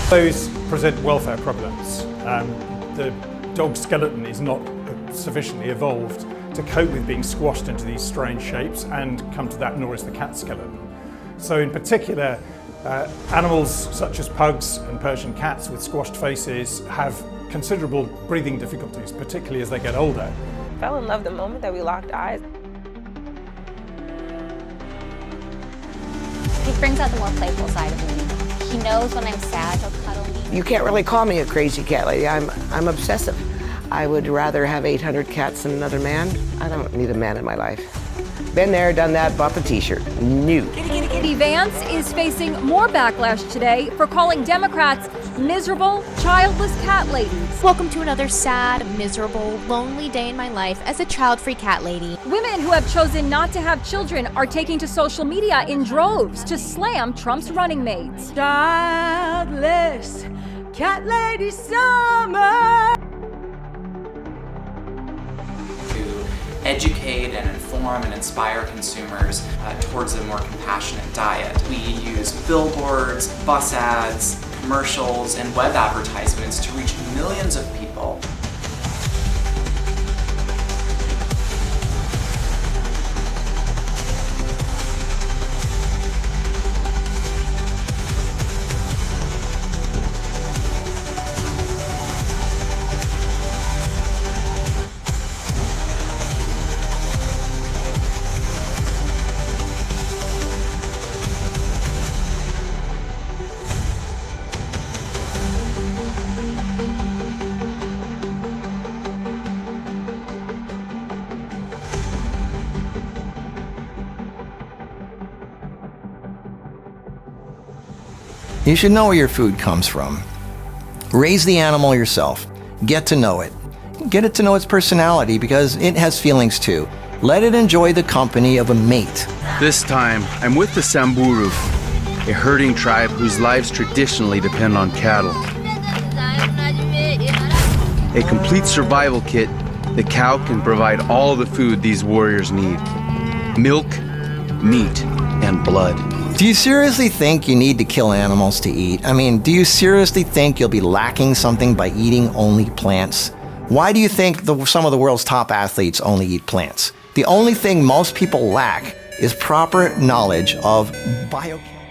Those present welfare problems. The dog skeleton is not sufficiently evolved to cope with being squashed into these strange shapes, and come to that, nor is the cat skeleton. So in particular, animals such as pugs and Persian cats with squashed faces have considerable breathing difficulties, particularly as they get older. I fell in love the moment that we locked eyes. He brings out the more playful side of me. He knows when I'm sad, he'll cuddle me. You can't really call me a crazy cat lady. I'm obsessive. I would rather have 800 cats than another man. I don't need a man in my life. Been there, done that, bought the t-shirt. New. Vance is facing more backlash today for calling Democrats miserable, childless cat ladies. Welcome to another sad, miserable, lonely day in my life as a child-free cat lady. Women who have chosen not to have children are taking to social media in droves to slam Trump's running mates. Childless cat lady summer. Educate and inform and inspire consumers towards a more compassionate diet. We use billboards, bus ads, commercials, and web advertisements to reach millions of people. You should know where your food comes from. Raise the animal yourself. Get to know it. Get it to know its personality, because it has feelings too. Let it enjoy the company of a mate. This time, I'm with the Samburu, a herding tribe whose lives traditionally depend on cattle. A complete survival kit, the cow can provide all the food these warriors need. Milk, meat, and blood. Do you seriously think you need to kill animals to eat? I mean, do you seriously think you'll be lacking something by eating only plants? Why do you think some of the world's top athletes only eat plants? The only thing most people lack is proper knowledge of biochemistry.